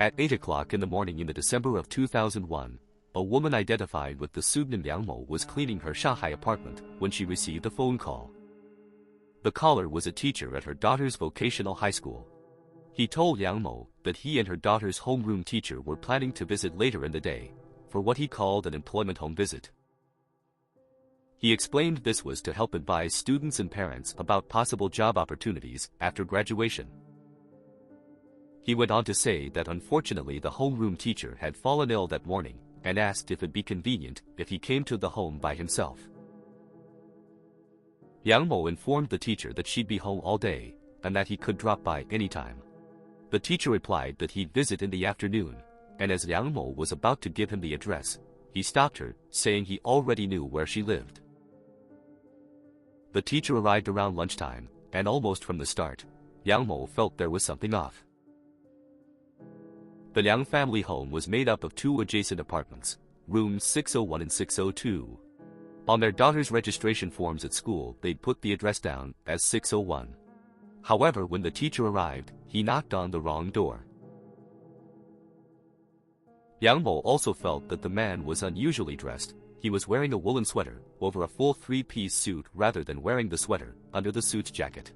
At 8 o'clock in the morning in the December of 2001, a woman identified with the pseudonym Liang Mo was cleaning her Shanghai apartment when she received a phone call. The caller was a teacher at her daughter's vocational high school. He told Liang Mo that he and her daughter's homeroom teacher were planning to visit later in the day, for what he called an employment home visit. He explained this was to help advise students and parents about possible job opportunities after graduation. He went on to say that unfortunately the homeroom teacher had fallen ill that morning and asked if it'd be convenient if he came to the home by himself. Liang Mo informed the teacher that she'd be home all day and that he could drop by anytime. The teacher replied that he'd visit in the afternoon, and as Liang Mo was about to give him the address, he stopped her, saying he already knew where she lived. The teacher arrived around lunchtime, and almost from the start, Liang Mo felt there was something off. The Liang family home was made up of two adjacent apartments, rooms 601 and 602. On their daughter's registration forms at school, they'd put the address down as 601. However, when the teacher arrived, he knocked on the wrong door. Liang Mo also felt that the man was unusually dressed. He was wearing a woolen sweater over a full three-piece suit rather than wearing the sweater under the suit jacket.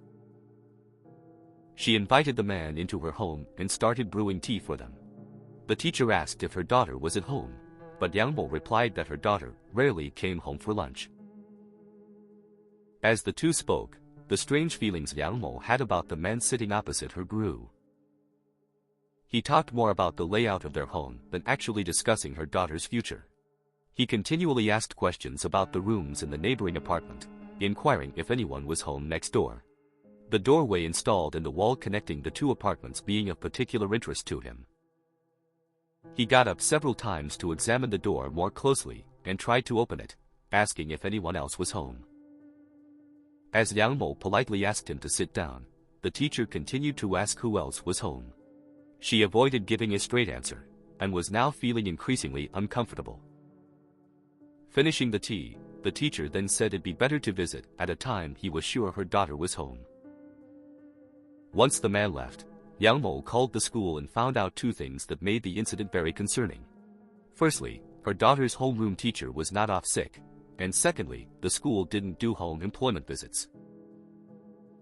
She invited the man into her home and started brewing tea for them. The teacher asked if her daughter was at home, but Liang Mo replied that her daughter rarely came home for lunch. As the two spoke, the strange feelings Liang Mo had about the man sitting opposite her grew. He talked more about the layout of their home than actually discussing her daughter's future. He continually asked questions about the rooms in the neighboring apartment, inquiring if anyone was home next door. The doorway installed in the wall connecting the two apartments being of particular interest to him. He got up several times to examine the door more closely and tried to open it, asking if anyone else was home. As Liang Mo politely asked him to sit down, the teacher continued to ask who else was home. She avoided giving a straight answer, and was now feeling increasingly uncomfortable. Finishing the tea, the teacher then said it'd be better to visit at a time he was sure her daughter was home. Once the man left, Liang Mo called the school and found out two things that made the incident very concerning. Firstly, her daughter's homeroom teacher was not off sick, and secondly, the school didn't do home employment visits.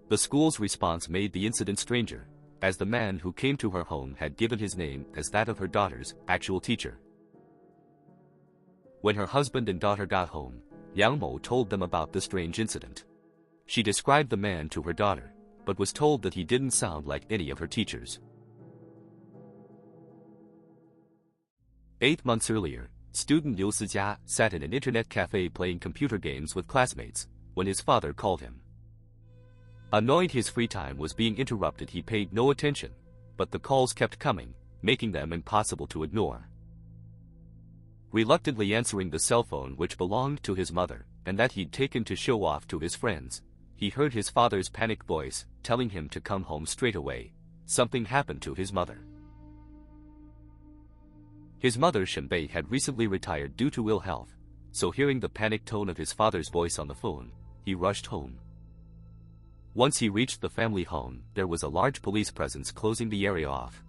The school's response made the incident stranger, as the man who came to her home had given his name as that of her daughter's actual teacher. When her husband and daughter got home, Liang Mo told them about the strange incident. She described the man to her daughter, but was told that he didn't sound like any of her teachers. 8 months earlier, student Liu Sijia sat in an internet cafe playing computer games with classmates, when his father called him. Annoyed his free time was being interrupted, he paid no attention, but the calls kept coming, making them impossible to ignore. Reluctantly answering the cell phone which belonged to his mother, and that he'd taken to show off to his friends, he heard his father's panicked voice, telling him to come home straight away. Something happened to his mother. His mother, Shen Bei, had recently retired due to ill health, so hearing the panicked tone of his father's voice on the phone, he rushed home. Once he reached the family home, there was a large police presence closing the area off.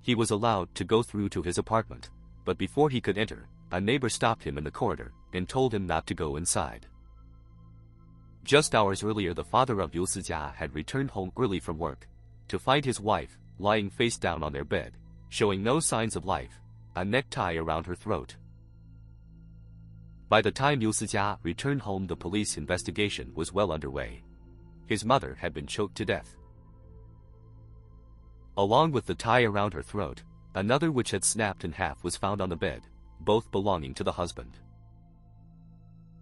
He was allowed to go through to his apartment, but before he could enter, a neighbor stopped him in the corridor and told him not to go inside. Just hours earlier, the father of Liu Sijia had returned home early from work to find his wife lying face down on their bed, showing no signs of life, a necktie around her throat. By the time Liu Sijia returned home, the police investigation was well underway. His mother had been choked to death. Along with the tie around her throat, another which had snapped in half was found on the bed, both belonging to the husband.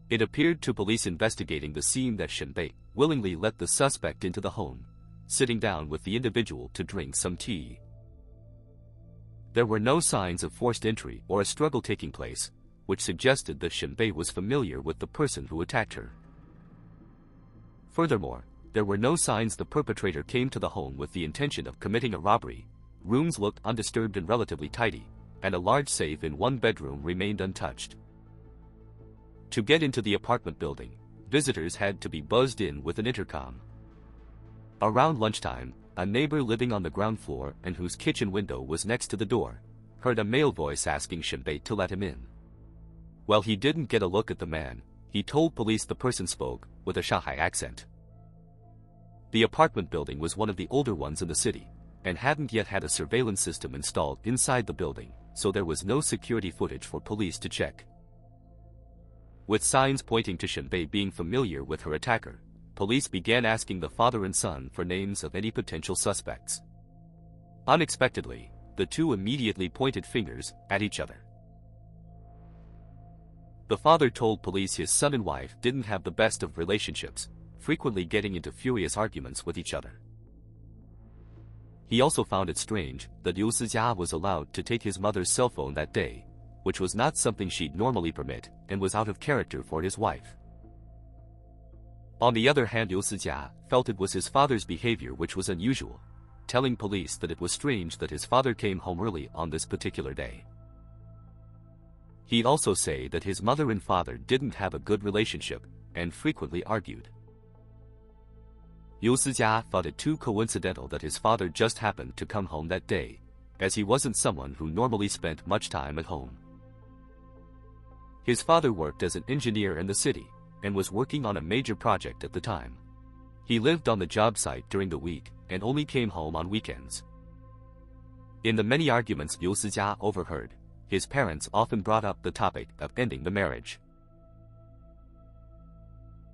It appeared to police investigating the scene that Shen Bei willingly let the suspect into the home, sitting down with the individual to drink some tea. There were no signs of forced entry or a struggle taking place, which suggested that Shen Bei was familiar with the person who attacked her. Furthermore, there were no signs the perpetrator came to the home with the intention of committing a robbery. Rooms looked undisturbed and relatively tidy, and a large safe in one bedroom remained untouched. To get into the apartment building, visitors had to be buzzed in with an intercom. Around lunchtime, a neighbor living on the ground floor and whose kitchen window was next to the door, heard a male voice asking Shen Bei to let him in. While he didn't get a look at the man, he told police the person spoke with a Shanghai accent. The apartment building was one of the older ones in the city, and hadn't yet had a surveillance system installed inside the building, so there was no security footage for police to check. With signs pointing to Shen Bei being familiar with her attacker, police began asking the father and son for names of any potential suspects. Unexpectedly, the two immediately pointed fingers at each other. The father told police his son and wife didn't have the best of relationships, frequently getting into furious arguments with each other. He also found it strange that Liu Sijia was allowed to take his mother's cell phone that day, which was not something she'd normally permit and was out of character for his wife. On the other hand, Liu Sijia felt it was his father's behavior which was unusual, telling police that it was strange that his father came home early on this particular day. He'd also say that his mother and father didn't have a good relationship and frequently argued. Liu Sijia thought it too coincidental that his father just happened to come home that day, as he wasn't someone who normally spent much time at home. His father worked as an engineer in the city and was working on a major project at the time. He lived on the job site during the week and only came home on weekends. In the many arguments Liu Sijia overheard, his parents often brought up the topic of ending the marriage.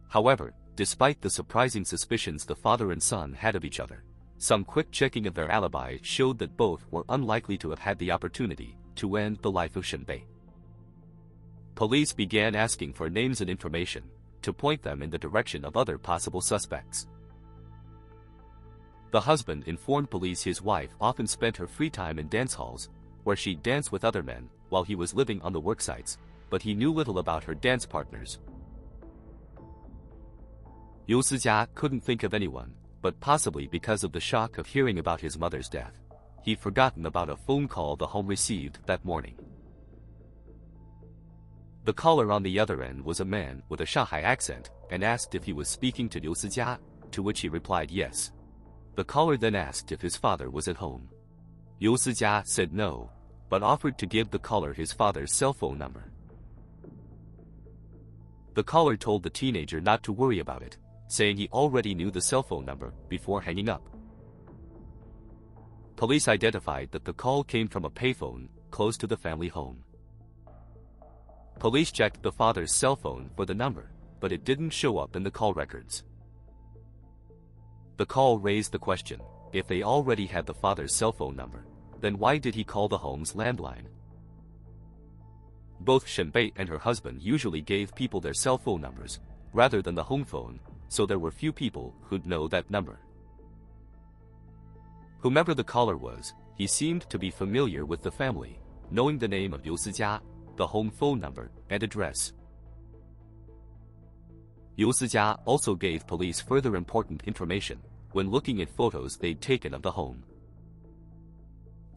However, despite the surprising suspicions the father and son had of each other, some quick checking of their alibi showed that both were unlikely to have had the opportunity to end the life of Shen Bei. Police began asking for names and information to point them in the direction of other possible suspects. The husband informed police his wife often spent her free time in dance halls, where she'd dance with other men while he was living on the work sites, but he knew little about her dance partners. Liu Sijia couldn't think of anyone, but possibly because of the shock of hearing about his mother's death, he'd forgotten about a phone call the home received that morning. The caller on the other end was a man with a Shanghai accent and asked if he was speaking to Liu Sijia, to which he replied yes. The caller then asked if his father was at home. Liu Sijia said no, but offered to give the caller his father's cell phone number. The caller told the teenager not to worry about it, saying he already knew the cell phone number before hanging up. Police identified that the call came from a payphone close to the family home. Police checked the father's cell phone for the number, but it didn't show up in the call records. The call raised the question, if they already had the father's cell phone number, then why did he call the home's landline? Both Shen Bei and her husband usually gave people their cell phone numbers, rather than the home phone, so there were few people who'd know that number. Whomever the caller was, he seemed to be familiar with the family, knowing the name of Liu Sijia, the home phone number, and address. Liu Sijia also gave police further important information when looking at photos they'd taken of the home.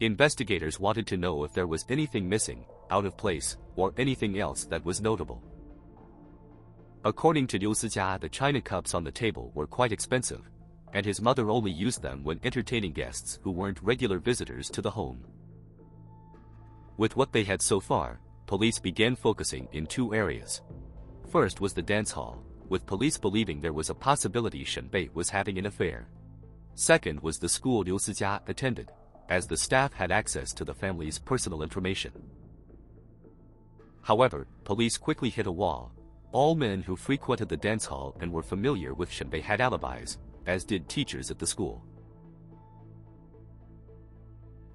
Investigators wanted to know if there was anything missing, out of place, or anything else that was notable. According to Liu Sijia, the china cups on the table were quite expensive, and his mother only used them when entertaining guests who weren't regular visitors to the home. With what they had so far, police began focusing in two areas. First was the dance hall, with police believing there was a possibility Shen Bei was having an affair. Second was the school Liu Sijia attended, as the staff had access to the family's personal information. However, police quickly hit a wall. All men who frequented the dance hall and were familiar with Shen Bei had alibis, as did teachers at the school.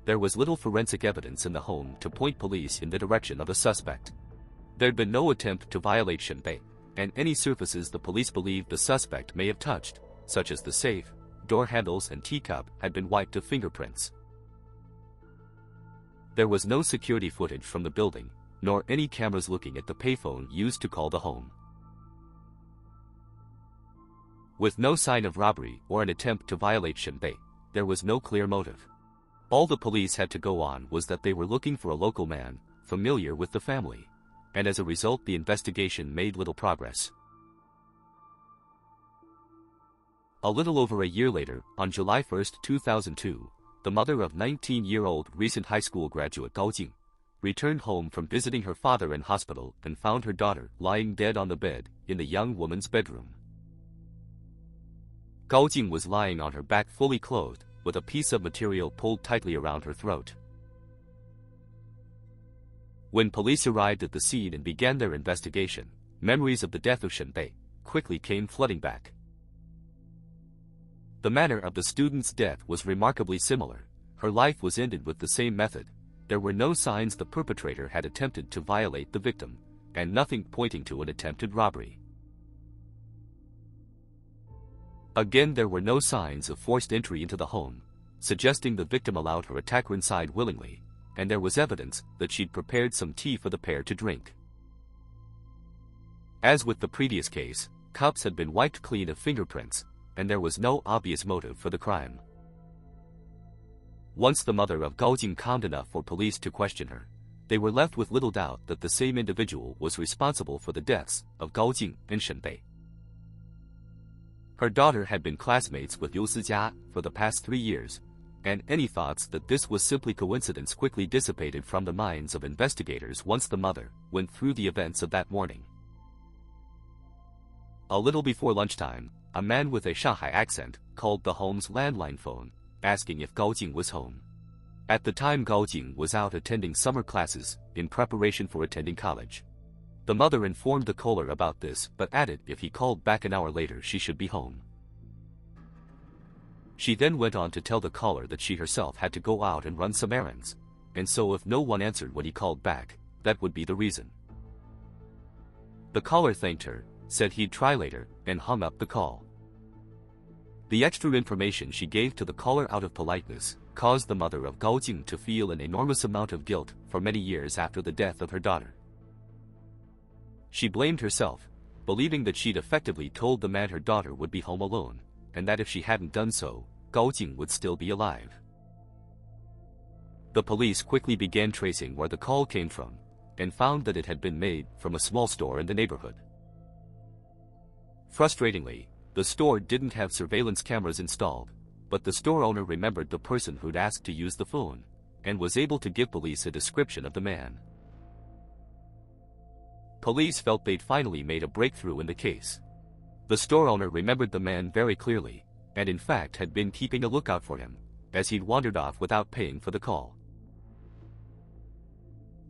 There was little forensic evidence in the home to point police in the direction of the suspect. There'd been no attempt to violate Shen Bei, and any surfaces the police believed the suspect may have touched, such as the safe, door handles and teacup, had been wiped of fingerprints. There was no security footage from the building, nor any cameras looking at the payphone used to call the home. With no sign of robbery or an attempt to violate Shen Bei, there was no clear motive. All the police had to go on was that they were looking for a local man, familiar with the family, and as a result the investigation made little progress. A little over a year later, on July 1, 2002, the mother of 19-year-old recent high school graduate Gao Jing returned home from visiting her father in hospital and found her daughter lying dead on the bed in the young woman's bedroom. Gao Jing was lying on her back fully clothed, with a piece of material pulled tightly around her throat. When police arrived at the scene and began their investigation, memories of the death of Shen Bei quickly came flooding back. The manner of the student's death was remarkably similar. Her life was ended with the same method. There were no signs the perpetrator had attempted to violate the victim, and nothing pointing to an attempted robbery. Again, there were no signs of forced entry into the home, suggesting the victim allowed her attacker inside willingly, and there was evidence that she'd prepared some tea for the pair to drink. As with the previous case, cups had been wiped clean of fingerprints, and there was no obvious motive for the crime. Once the mother of Gao Jing calmed enough for police to question her, they were left with little doubt that the same individual was responsible for the deaths of Gao Jing and Shen Bei. Her daughter had been classmates with Liu Sijia for the past 3 years, and any thoughts that this was simply coincidence quickly dissipated from the minds of investigators once the mother went through the events of that morning. A little before lunchtime, a man with a Shanghai accent called the home's landline phone, asking if Gao Jing was home. At the time, Gao Jing was out attending summer classes in preparation for attending college. The mother informed the caller about this but added if he called back an hour later she should be home. She then went on to tell the caller that she herself had to go out and run some errands, and so if no one answered when he called back, that would be the reason. The caller thanked her, said he'd try later, and hung up the call. The extra information she gave to the caller out of politeness caused the mother of Gao Jing to feel an enormous amount of guilt for many years after the death of her daughter. She blamed herself, believing that she'd effectively told the man her daughter would be home alone, and that if she hadn't done so, Gao Jing would still be alive. The police quickly began tracing where the call came from, and found that it had been made from a small store in the neighborhood. Frustratingly, the store didn't have surveillance cameras installed, but the store owner remembered the person who'd asked to use the phone, and was able to give police a description of the man. Police felt they'd finally made a breakthrough in the case. The store owner remembered the man very clearly, and in fact had been keeping a lookout for him, as he'd wandered off without paying for the call.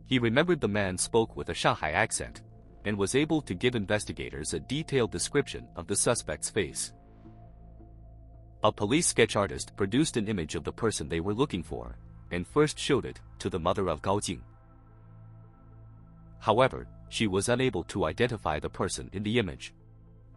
He remembered the man spoke with a Shanghai accent, and was able to give investigators a detailed description of the suspect's face. A police sketch artist produced an image of the person they were looking for, and first showed it to the mother of Gao Jing. However, she was unable to identify the person in the image.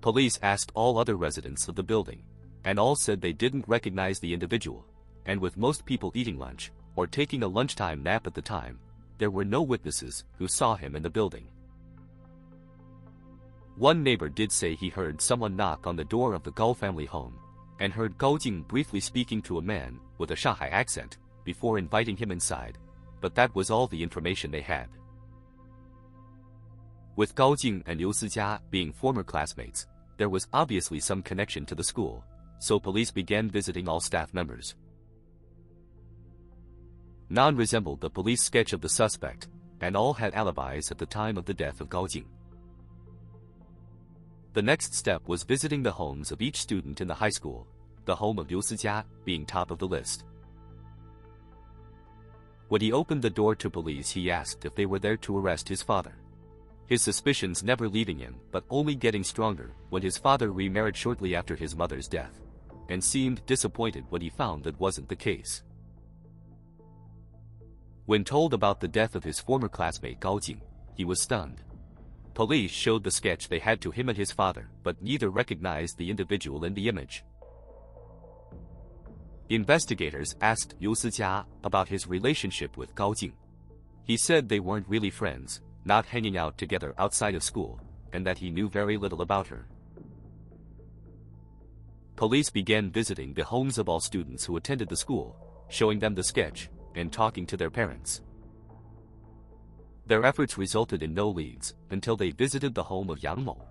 Police asked all other residents of the building, and all said they didn't recognize the individual, and with most people eating lunch, or taking a lunchtime nap at the time, there were no witnesses who saw him in the building. One neighbor did say he heard someone knock on the door of the Gao family home, and heard Gao Jing briefly speaking to a man with a Shanghai accent before inviting him inside, but that was all the information they had. With Gao Jing and Liu Sijia being former classmates, there was obviously some connection to the school, so police began visiting all staff members. None resembled the police sketch of the suspect, and all had alibis at the time of the death of Gao Jing. The next step was visiting the homes of each student in the high school, the home of Liu Sijia being top of the list. When he opened the door to police, he asked if they were there to arrest his father. His suspicions never leaving him but only getting stronger when his father remarried shortly after his mother's death, and seemed disappointed when he found that wasn't the case. When told about the death of his former classmate Gao Jing, he was stunned. Police showed the sketch they had to him and his father, but neither recognized the individual in the image. Investigators asked Liu Sijia about his relationship with Gao Jing. He said they weren't really friends, not hanging out together outside of school, and that he knew very little about her. Police began visiting the homes of all students who attended the school, showing them the sketch, and talking to their parents. Their efforts resulted in no leads until they visited the home of Yang Mo,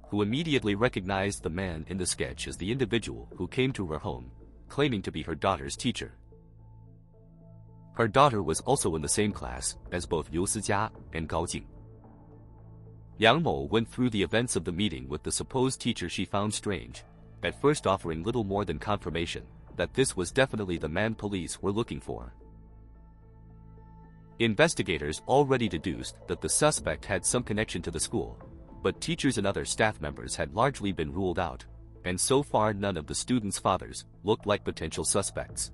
who immediately recognized the man in the sketch as the individual who came to her home, claiming to be her daughter's teacher. Her daughter was also in the same class as both Liu Sijia and Gao Jing. Yang Mo went through the events of the meeting with the supposed teacher she found strange, at first offering little more than confirmation that this was definitely the man police were looking for. Investigators already deduced that the suspect had some connection to the school, but teachers and other staff members had largely been ruled out, and so far none of the students' fathers looked like potential suspects.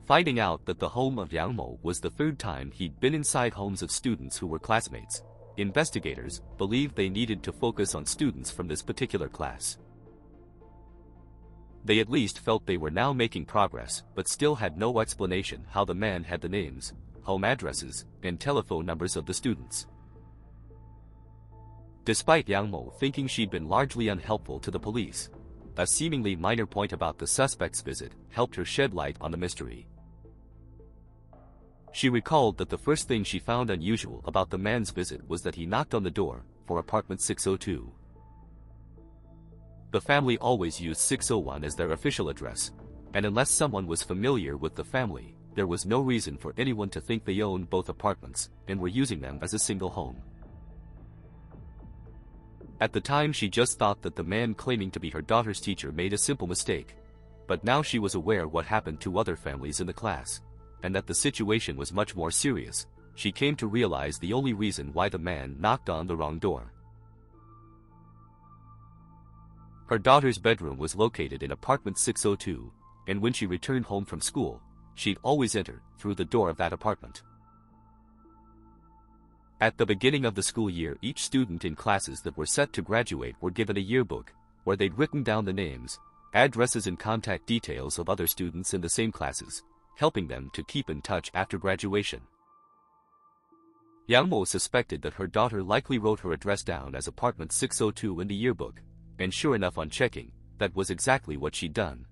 Finding out that the home of Yang Mo was the third time he'd been inside homes of students who were classmates, investigators believed they needed to focus on students from this particular class. They at least felt they were now making progress, but still had no explanation how the man had the names, home addresses, and telephone numbers of the students. Despite Yang Mo thinking she'd been largely unhelpful to the police, a seemingly minor point about the suspect's visit helped her shed light on the mystery. She recalled that the first thing she found unusual about the man's visit was that he knocked on the door for apartment 602. The family always used 601 as their official address, and unless someone was familiar with the family, there was no reason for anyone to think they owned both apartments and were using them as a single home. At the time she just thought that the man claiming to be her daughter's teacher made a simple mistake, but now she was aware what happened to other families in the class, and that the situation was much more serious. She came to realize the only reason why the man knocked on the wrong door. Her daughter's bedroom was located in apartment 602, and when she returned home from school, she'd always enter through the door of that apartment. At the beginning of the school year, each student in classes that were set to graduate were given a yearbook, where they'd written down the names, addresses and contact details of other students in the same classes, helping them to keep in touch after graduation. Yang Mo suspected that her daughter likely wrote her address down as apartment 602 in the yearbook, and sure enough, on checking, that was exactly what she'd done.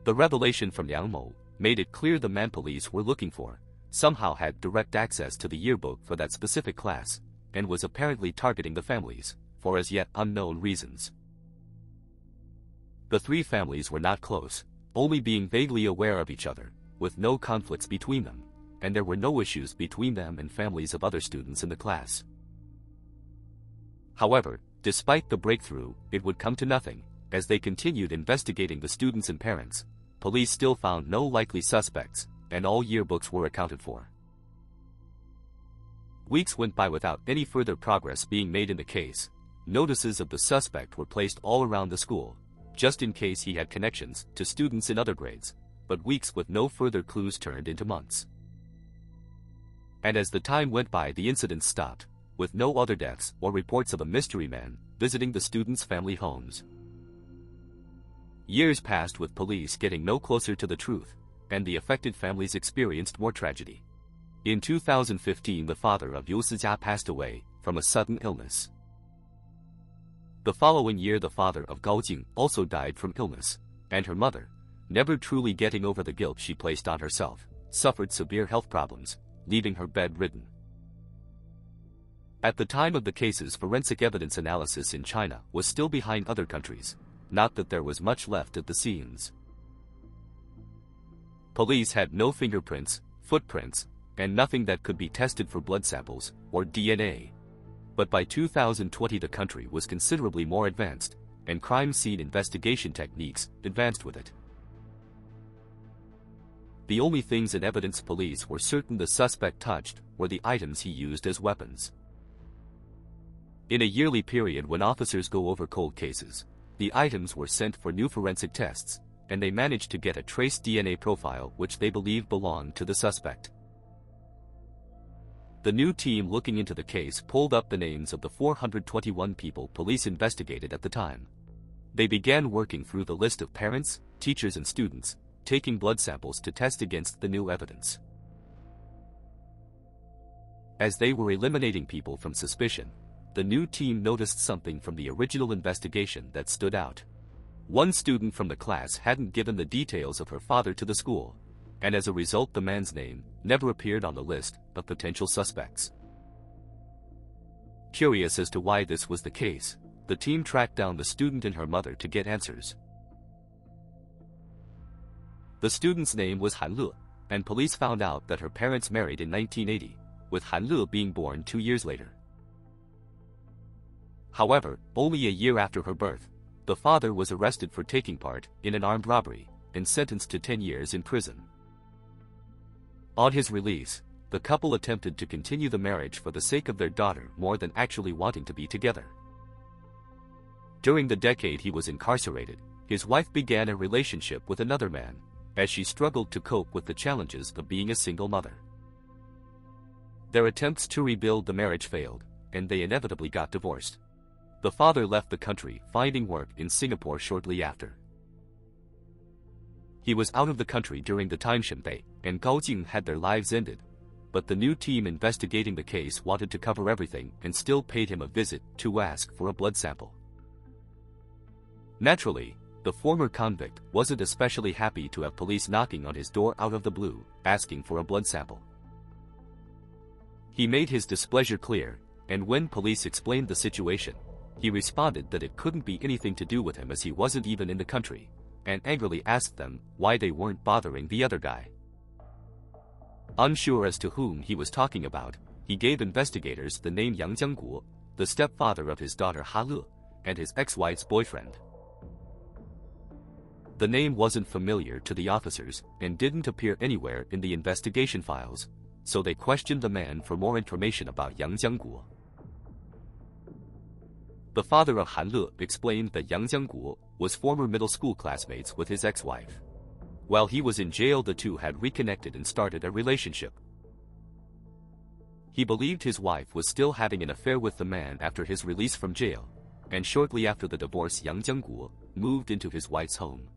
The revelation from Yang Mo made it clear the man police were looking for somehow had direct access to the yearbook for that specific class, and was apparently targeting the families, for as yet unknown reasons. The three families were not close, only being vaguely aware of each other, with no conflicts between them, and there were no issues between them and families of other students in the class. However, despite the breakthrough, it would come to nothing. As they continued investigating the students and parents, police still found no likely suspects, and all yearbooks were accounted for. Weeks went by without any further progress being made in the case. Notices of the suspect were placed all around the school, just in case he had connections to students in other grades, but weeks with no further clues turned into months. And as the time went by, the incident stopped, with no other deaths or reports of a mystery man visiting the students' family homes. Years passed with police getting no closer to the truth, and the affected families experienced more tragedy. In 2015, the father of Liu Sijia passed away from a sudden illness. The following year, the father of Gao Jing also died from illness, and her mother, never truly getting over the guilt she placed on herself, suffered severe health problems, leaving her bedridden. At the time of the cases, forensic evidence analysis in China was still behind other countries, not that there was much left at the scenes. Police had no fingerprints, footprints, and nothing that could be tested for blood samples or DNA. But by 2020 the country was considerably more advanced, and crime scene investigation techniques advanced with it. The only things in evidence police were certain the suspect touched were the items he used as weapons. In a yearly period when officers go over cold cases, the items were sent for new forensic tests, and they managed to get a trace DNA profile which they believe belonged to the suspect. The new team looking into the case pulled up the names of the 421 people police investigated at the time. They began working through the list of parents, teachers and students, taking blood samples to test against the new evidence. As they were eliminating people from suspicion, the new team noticed something from the original investigation that stood out. One student from the class hadn't given the details of her father to the school, and as a result the man's name never appeared on the list of potential suspects. Curious as to why this was the case, the team tracked down the student and her mother to get answers. The student's name was Han Le, and police found out that her parents married in 1980, with Han Le being born 2 years later. However, only a year after her birth, the father was arrested for taking part in an armed robbery and sentenced to 10 years in prison. On his release, the couple attempted to continue the marriage for the sake of their daughter more than actually wanting to be together. During the decade he was incarcerated, his wife began a relationship with another man, as she struggled to cope with the challenges of being a single mother. Their attempts to rebuild the marriage failed, and they inevitably got divorced. The father left the country, finding work in Singapore shortly after. He was out of the country during the time Shen Bei and Jiang had their lives ended, but the new team investigating the case wanted to cover everything and still paid him a visit to ask for a blood sample. Naturally, the former convict wasn't especially happy to have police knocking on his door out of the blue, asking for a blood sample. He made his displeasure clear, and when police explained the situation, he responded that it couldn't be anything to do with him as he wasn't even in the country, and angrily asked them why they weren't bothering the other guy. Unsure as to whom he was talking about, he gave investigators the name Yang Jiangguo, the stepfather of his daughter Ha Le, and his ex-wife's boyfriend. The name wasn't familiar to the officers and didn't appear anywhere in the investigation files, so they questioned the man for more information about Yang Jiangguo. The father of Han Le explained that Yang Jiangguo was former middle school classmates with his ex-wife. While he was in jail, the two had reconnected and started a relationship. He believed his wife was still having an affair with the man after his release from jail, and shortly after the divorce Yang Jiangguo moved into his wife's home.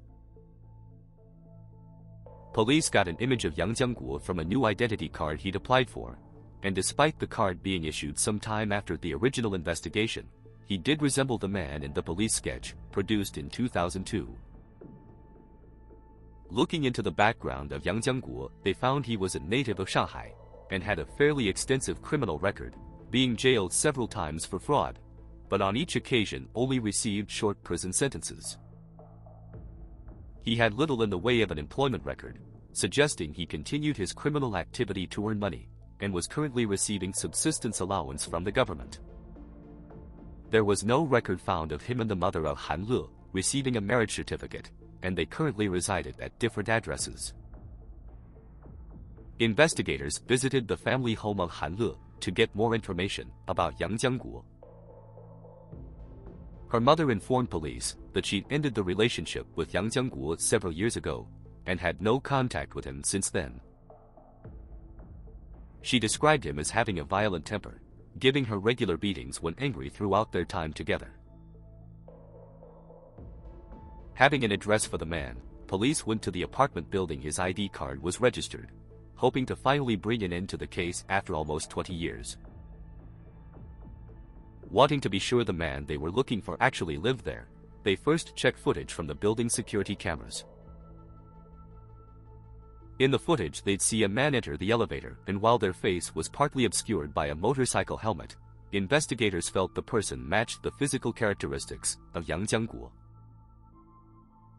Police got an image of Yang Jiangguo from a new identity card he'd applied for, and despite the card being issued some time after the original investigation, he did resemble the man in the police sketch, produced in 2002. Looking into the background of Yang Jiangguo, they found he was a native of Shanghai, and had a fairly extensive criminal record, being jailed several times for fraud, but on each occasion only received short prison sentences. He had little in the way of an employment record, suggesting he continued his criminal activity to earn money, and was currently receiving subsistence allowance from the government. There was no record found of him and the mother of Han Le receiving a marriage certificate, and they currently resided at different addresses. Investigators visited the family home of Han Le to get more information about Yang Jiangguo. Her mother informed police that she'd ended the relationship with Yang Jiangguo several years ago, and had no contact with him since then. She described him as having a violent temper, giving her regular beatings when angry throughout their time together. Having an address for the man, police went to the apartment building his ID card was registered, hoping to finally bring an end to the case after almost 20 years. Wanting to be sure the man they were looking for actually lived there, they first checked footage from the building's security cameras. In the footage, they'd see a man enter the elevator, and while their face was partly obscured by a motorcycle helmet, investigators felt the person matched the physical characteristics of Yang Jiangguo.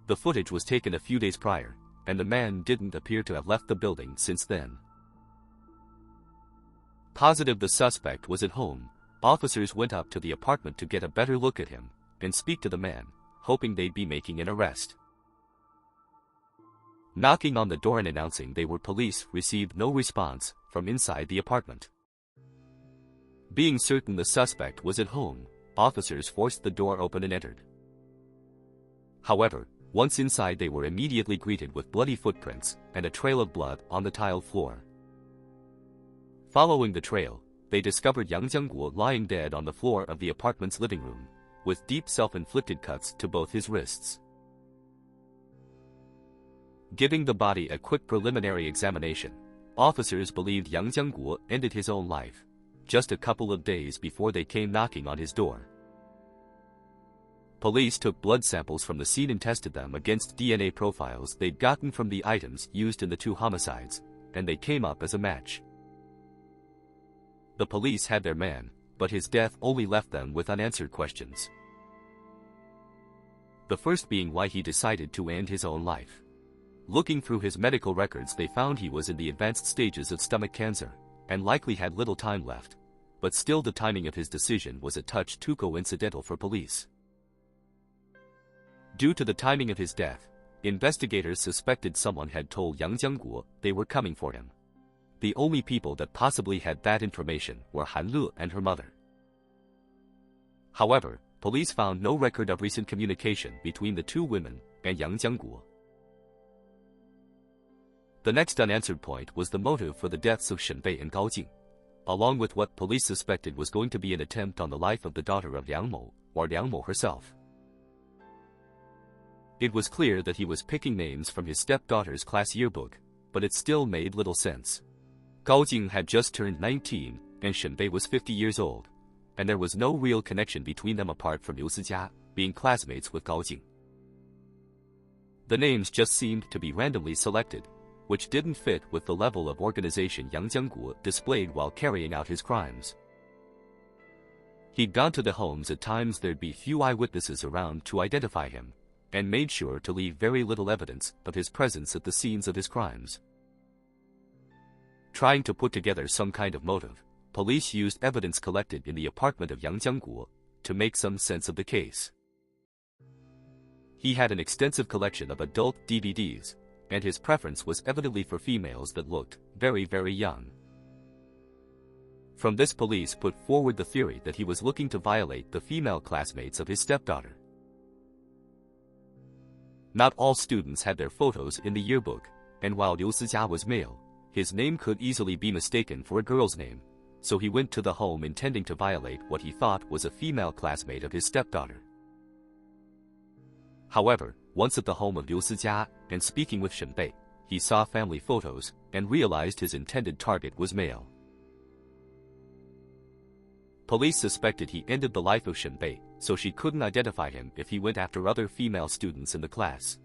The footage was taken a few days prior, and the man didn't appear to have left the building since then. Positive the suspect was at home, officers went up to the apartment to get a better look at him and speak to the man, hoping they'd be making an arrest. Knocking on the door and announcing they were police received no response from inside the apartment. Being certain the suspect was at home, officers forced the door open and entered. However, once inside they were immediately greeted with bloody footprints and a trail of blood on the tiled floor. Following the trail, they discovered Yang Jiangguo lying dead on the floor of the apartment's living room, with deep self-inflicted cuts to both his wrists. Giving the body a quick preliminary examination, officers believed Yang Jiangguo ended his own life, just a couple of days before they came knocking on his door. Police took blood samples from the scene and tested them against DNA profiles they'd gotten from the items used in the two homicides, and they came up as a match. The police had their man, but his death only left them with unanswered questions. The first being why he decided to end his own life. Looking through his medical records, they found he was in the advanced stages of stomach cancer, and likely had little time left, but still the timing of his decision was a touch too coincidental for police. Due to the timing of his death, investigators suspected someone had told Yang Jiangguo they were coming for him. The only people that possibly had that information were Han Le and her mother. However, police found no record of recent communication between the two women and Yang Jiangguo. The next unanswered point was the motive for the deaths of Shen Bei and Gao Jing, along with what police suspected was going to be an attempt on the life of the daughter of Liang Mo, or Liang Mo herself. It was clear that he was picking names from his stepdaughter's class yearbook, but it still made little sense. Gao Jing had just turned 19, and Shen Bei was 50 years old, and there was no real connection between them apart from Liu Sijia being classmates with Gao Jing. The names just seemed to be randomly selected, which didn't fit with the level of organization Yang Jiangguo displayed while carrying out his crimes. He'd gone to the homes at times there'd be few eyewitnesses around to identify him, and made sure to leave very little evidence of his presence at the scenes of his crimes. Trying to put together some kind of motive, police used evidence collected in the apartment of Yang Jiangguo to make some sense of the case. He had an extensive collection of adult DVDs, and his preference was evidently for females that looked very, very young. From this, police put forward the theory that he was looking to violate the female classmates of his stepdaughter. Not all students had their photos in the yearbook, and while Liu Sijia was male, his name could easily be mistaken for a girl's name, so he went to the home intending to violate what he thought was a female classmate of his stepdaughter. However, once at the home of Liu Sijia and speaking with Shen Bei, he saw family photos and realized his intended target was male. Police suspected he ended the life of Shen Bei, so she couldn't identify him if he went after other female students in the class.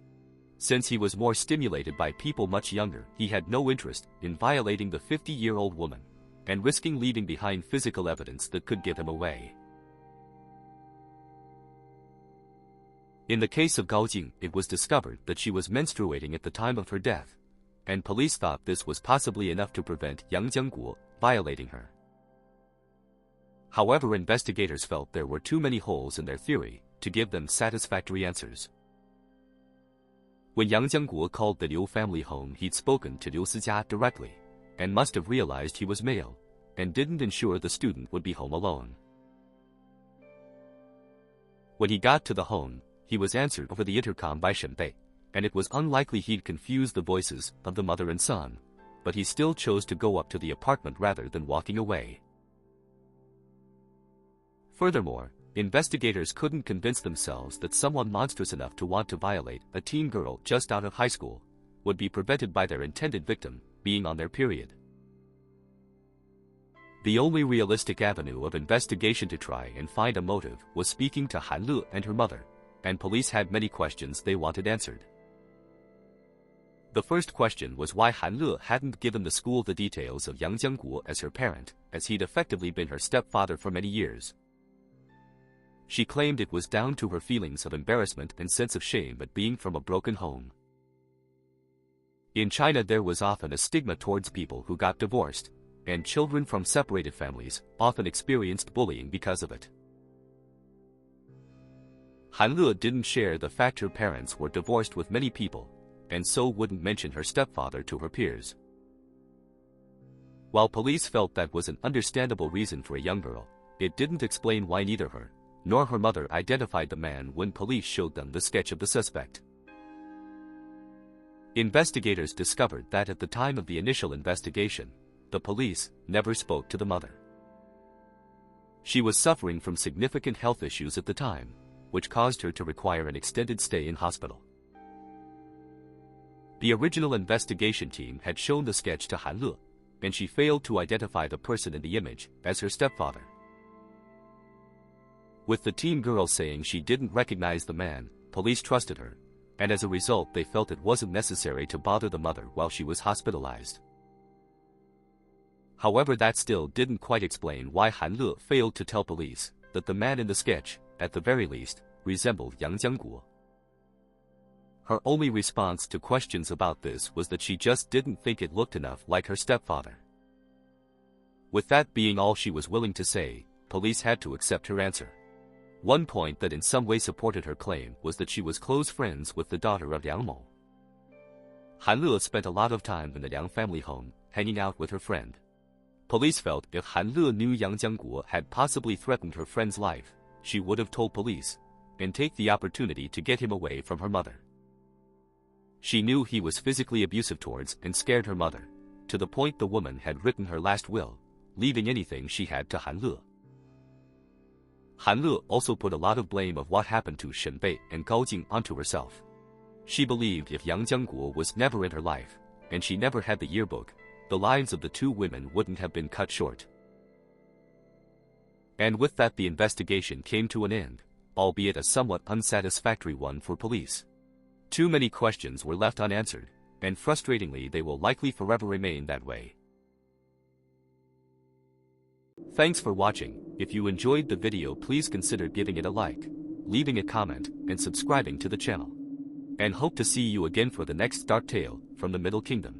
Since he was more stimulated by people much younger, he had no interest in violating the 50-year-old woman and risking leaving behind physical evidence that could give him away. In the case of Gao Jing, it was discovered that she was menstruating at the time of her death, and police thought this was possibly enough to prevent Yang Jiangguo violating her. However, investigators felt there were too many holes in their theory to give them satisfactory answers. When Yang Jiangguo called the Liu family home, he'd spoken to Liu Sijia directly, and must have realized he was male, and didn't ensure the student would be home alone. When he got to the home, he was answered over the intercom by Shen Bei, and it was unlikely he'd confuse the voices of the mother and son, but he still chose to go up to the apartment rather than walking away. Furthermore, investigators couldn't convince themselves that someone monstrous enough to want to violate a teen girl just out of high school would be prevented by their intended victim being on their period. The only realistic avenue of investigation to try and find a motive was speaking to Han Le and her mother, and police had many questions they wanted answered. The first question was why Han Le hadn't given the school the details of Yang Jiangguo as her parent, as he'd effectively been her stepfather for many years. She claimed it was down to her feelings of embarrassment and sense of shame at being from a broken home. In China, there was often a stigma towards people who got divorced, and children from separated families often experienced bullying because of it. Han Le didn't share the fact her parents were divorced with many people, and so wouldn't mention her stepfather to her peers. While police felt that was an understandable reason for a young girl, it didn't explain why neither her nor her mother identified the man when police showed them the sketch of the suspect. Investigators discovered that at the time of the initial investigation, the police never spoke to the mother. She was suffering from significant health issues at the time, which caused her to require an extended stay in hospital. The original investigation team had shown the sketch to Han Le, and she failed to identify the person in the image as her stepfather. With the teen girl saying she didn't recognize the man, police trusted her, and as a result they felt it wasn't necessary to bother the mother while she was hospitalized. However, that still didn't quite explain why Han Le failed to tell police that the man in the sketch, at the very least, resembled Yang Jiangguo. Her only response to questions about this was that she just didn't think it looked enough like her stepfather. With that being all she was willing to say, police had to accept her answer. One point that in some way supported her claim was that she was close friends with the daughter of Liang Mo. Han Le spent a lot of time in the Liang family home, hanging out with her friend. Police felt if Han Le knew Yang Jiangguo had possibly threatened her friend's life, she would have told police, and take the opportunity to get him away from her mother. She knew he was physically abusive towards and scared her mother, to the point the woman had written her last will, leaving anything she had to Han Le. Han Le also put a lot of blame of what happened to Shen Bei and Gao Jing onto herself. She believed if Yang Jiangguo was never in her life, and she never had the yearbook, the lives of the two women wouldn't have been cut short. And with that the investigation came to an end, albeit a somewhat unsatisfactory one for police. Too many questions were left unanswered, and frustratingly they will likely forever remain that way. Thanks for watching. If you enjoyed the video, please consider giving it a like, leaving a comment, and subscribing to the channel. And hope to see you again for the next dark tale from the Middle Kingdom.